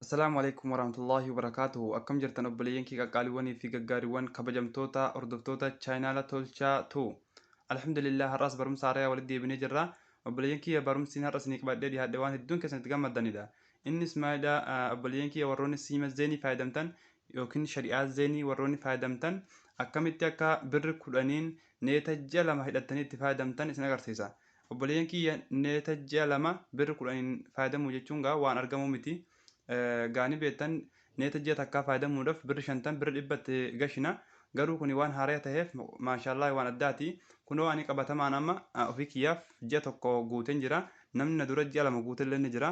Assalamu alaikum warahmatullahi wabarakatuh. Akkam jirtan obboleeyyan kee qaqqaaliiwwanii fi gaggaariiwwan kabajamtoota hordoftoota chaayinaala tolchaa tu. Alhamdulillah har'as barumsa haaraa walitti deebinee jirra. Obboleeyyan kiyya barumsiin har'as ni qabadhee dhiyaadhe waan hedduun keessanitti gammaddanidha. Innis maalidha obboleeyyan kiyya warroonni siima zeenii fayyadamtan yookiin shari'aa zeenii warroonni fayyadamtan akkamitti akka birri kudhaniin neeta ji'a lama hidhattanii itti fayyadamtan isin agarsiisa. Obboleeyyan kiyya neeta ji'a lama birri kudhaniin fayyadamuu jechuun waan argamu miti. Gaanii beektan neeta ji'a takkaa fayyadamuudhaaf birri 50 birri 100 gashina garuu kuni waan haaraa ta'eef maashaallah waan addaati. Kunoo ani qabatamaan amma ofii kiyyaaf ji'a tokko guuteen jira. Namni na dura ji'a lama guutellee ni jira.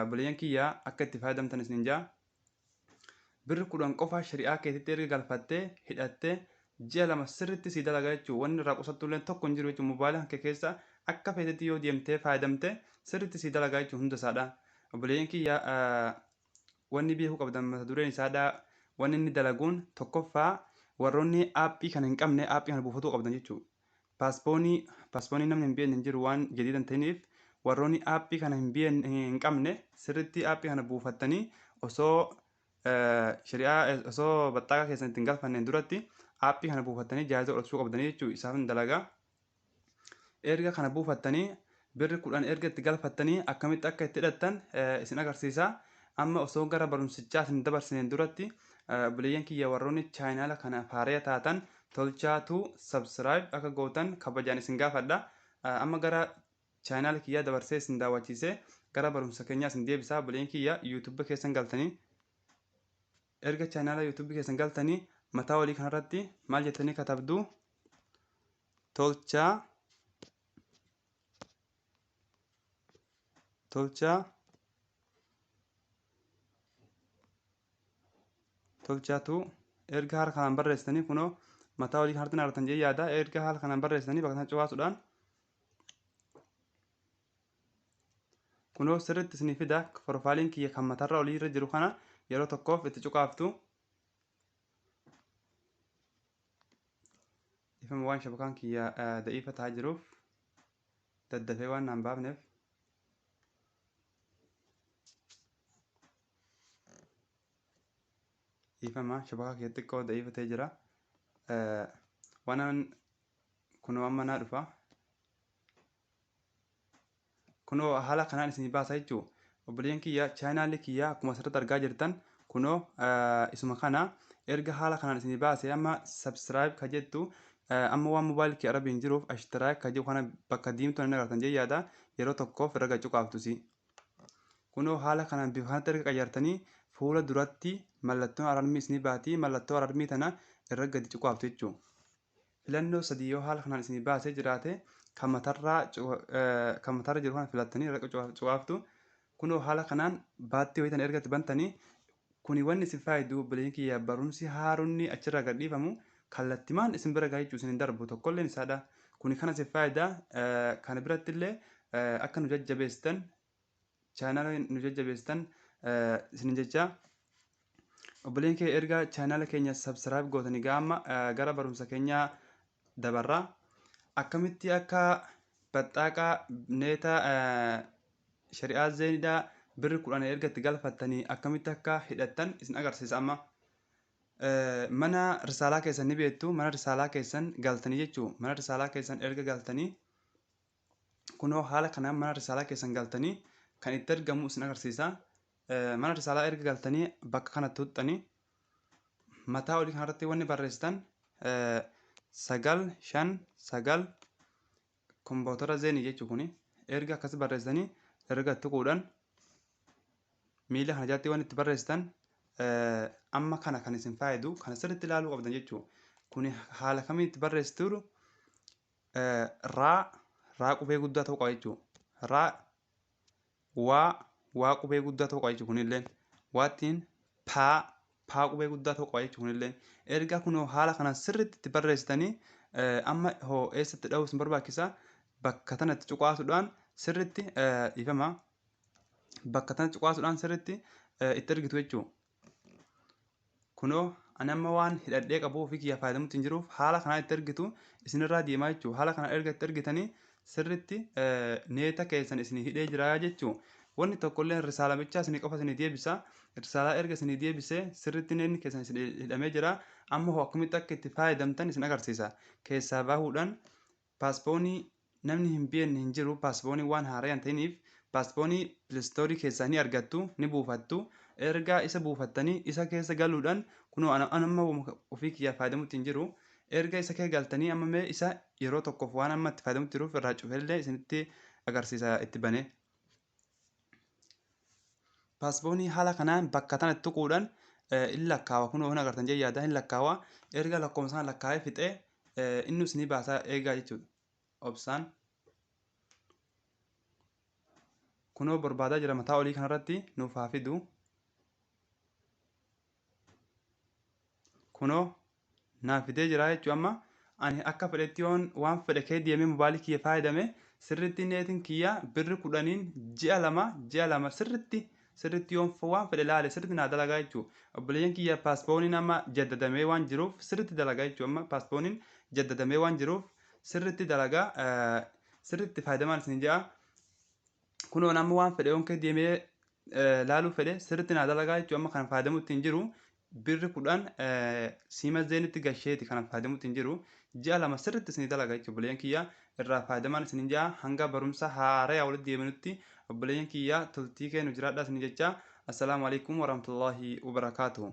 Obboleeyyan kiyyaa akka itti fayyadamtan isin jaa. Birri 10 qofa shari'aa keetitti erga galfattee hidhattee ji'a lama sirriitti sii dalagaa jechuudha. Wanni irraa qusattu illee tokko hin jiru jechuudha. Mobaayila kee keessa akka feetetti yoo deemtee fayyadamte sirriitti sii dalagaa jechuudha hunda isaadha. Obboleeyyan kiyya wanni beekuu qabdan mata dureen isaadha. Wanni inni dalaguun tokkoffaa warroonni aappii kana hin qabne aappii kana buufatuu qabdan jechuudha. Paaspoonii namni hin beekne hin jiru waan jadiidan ta'iniif warroonni aappii kana hin qabne sirriitti aappii kana buufattanii osoo osoo baxxaaqa keessan ittiin galfanneen duratti aappii kana buufattanii jaayiza godhachuu qabdanii jechuudha. Isaaf hin dalagaa. Erga kana buufattanii birri 10 erga itti galfattanii akkamitti akka itti hidhattan isin agarsiisa. Amma osoo gara barumsichaa isin dabarsineen duratti obboleeyyan kiyya warroonni chaayinaala kana haaraa taatan tolchaatu subscribe akka gootan kabajaan isin gaafadha. Amma gara chaayinaala kiyyaa dabarsee isin daawwachiisee gara barumsa keenyaa isin deebisaa. Obboleeyyan kiyya yuutuubii keessan galtanii erga chaayinaala yuutuubii keessan galtanii mataa olii kanarratti maal jettanii katabdu tolchaatu erga haala kanaan barreessitanii kunoo mataa olii kanarratti argatan jee yaada. Erga haala kanaan barreessitanii bakka sana cufaasuudhaan kunoo sirriitti isinii fida. Profaayiliin kiyya kan mataarra olii irra jiru kana yeroo tokkoof itti cuqaaftu. Ifama waan shabakaan kiyya da'iifa ta'aa jiruuf daddafee waan naan baafneef ifama shabakaa kee xiqqoo da'iifa ta'ee jira. Waan kunoo amma naa dhufa. Kunoo haala kanaan isinii baasa jechuudha. Obboleeyyan kiyya chaayinaalli kiyya akkuma asirratti argaa jirtan kunoo isuma kana erga haala kanaan isinii baase amma subscribe ka jettu amma waan mobaayil kee arabiin jiruuf ashtiraak ka jiru kana bakka diimtuu inni agartan jee yaada. Yeroo tokkoof irra cuqaaftusi. Kunoo haala kanaan bifa kanatti erga qayyartanii fuula duratti mallattoon alarmii isinii baati. Mallattoo alarmii tana irra gadi cuqaaftu jechuudha. Filannoo sadii yoo haala kanaan isinii baasee jiraate kan matarra jiru kana filattanii irra cuqaaftu. Kunoo haala kanaan baattii wayitan erga itti bantanii kuni wanni isin faayidu obboleeyyan kiyya barumsi haaronni achirraa gad dhiifamu kallattimaan isin bira gahaa jechuun isin darbu tokkolleen isaadha. Kuni kana isin faayida. Kana biratti illee akka nu jajjabeessitan chaayinaala nu jajjabeessitan isin jecha. Obboleeyyan kee erga chaayinaala keenya subscribe gootanii gaama gara barumsa keenyaa dabarra. Akkamitti akka baxxaaqa neeta shari'aa zeeniidhaa birri 10 erga itti galfattanii akkamitti akka hidhattan isin agarsiisa. Amma mana risaalaa keessan ni beektu. Mana risaalaa keessan galtanii jechuudha. Mana risaalaa keessan erga galtanii kunoo haala kanaan mana risaalaa keessan galtanii kan itti argamu isin agarsiisa. Mana risaalaa erga galtanii bakka kanatti huxxanii mataa olii kanarratti wanni barreessitan 959 kombootara zeenii jechuudha. Kuni erga akkasi barreessanii erga tuquudhaan miila kana jalatti wanni itti barreessitan amma kana kan isin faayidu kana sirriitti ilaaluu qabdan jechuudha. Kuni haala kamiin itti barreessitu raa qubee guddaa ta'uu qaba jechuudha. Waa qubee guddaa ta'uu qaba jechuudha. Kunilleen waattiin paa qubee guddaa ta'uu qaba jechuudha. Kunilleen erga kunoo haala kanaan sirriitti itti barreessitanii amma hoo eessatti dha'uu isin barbaachisa. Bakka tanatti cuqaasuudhaan sirriitti ifama. Bakka tanatti cuqaasuudhaan sirriitti itti ergitu jechuudha. Kunoo ani amma waan hidhadhee qabu ofii kiyyaa fayyadamutti hin jiruuf haala kanaa itti ergitu isinirraa deemaa jechuudha. Haala kana erga itti ergitanii sirriitti neeta keessan isinii hidhee jira jechuudha. Wanni tokkollee risaalamicha isinii qofa isinii deebisa. Irsaalaa erga isinii deebisee sirriitti inni keessan isin hidhamee jira. Amma hoo akkamitti akka itti fayyadamtan isin agarsiisa. Keessaa bahuudhaan paaspoonii namni hin beekne hin jiru. Paaspoonii waan haaraa hin ta'iniif paaspoonii pilistoorii keessaa ni argattu ni buufattu. Erga isa buufattanii isa keessa galuudhaan kunoo amma ofii kiyyaa fayyadamutti hin jiru. Erga isa keessa galtanii amma mee isa yeroo tokkoof waan amma itti fayyadamutti jiruuf irraa cufellee isinitti agarsiisa itti banee. Paaspoonii haala kanaan bakka tanatti tuquudhaan in lakkaawa kunoo hin agartan jee yaada hin lakkaawa. Erga lakkoofsaan lakkaa'ee fixee inni isinii baasaa eegaa jechuudha. Obsaan kunoo barbaadaa jira mataa olii kanarratti nuuf haa fidu. Kunoo naaf fidee jira jechuudha. Amma ani akka fedhetti yoon waan fedhe kee deemee mobaayilii kiyya fayyadame sirriitti neetiin kiyya birri 10 ji'a lama sirriitti yoon waan fedhe laale sirriitti naa dalagaa jechuudha. Obboleeyyan kiyya paaspooniin amma jaddadamee waan jiruuf sirriitti dalagaa jechuudha. Amma paaspooniin jaddadamee waan jiruuf sirriitti dalagaa sirriitti fayyadamaan isin ja'a. Kunoo amma waan fedhe yoon kee deemee laaluu fedhe sirriitti naa dalagaa jechuudha. Amma kan fayyadamutti hin jiru. Birri 10 siima zeenitti gasheeti kan fayyadamutti hin jiru. Ji'a 2 sirriitti isin dalagaa jechuudha. Obboleeyyan kiyya irraa fayyadamaan isin ja'a hanga barumsa haaraa walitti deebinutti obboleeyyan kiyya toltii kennu jiraadhaa isin jecha. Assalaamu alaikum warahmatullahi wabarakatuh.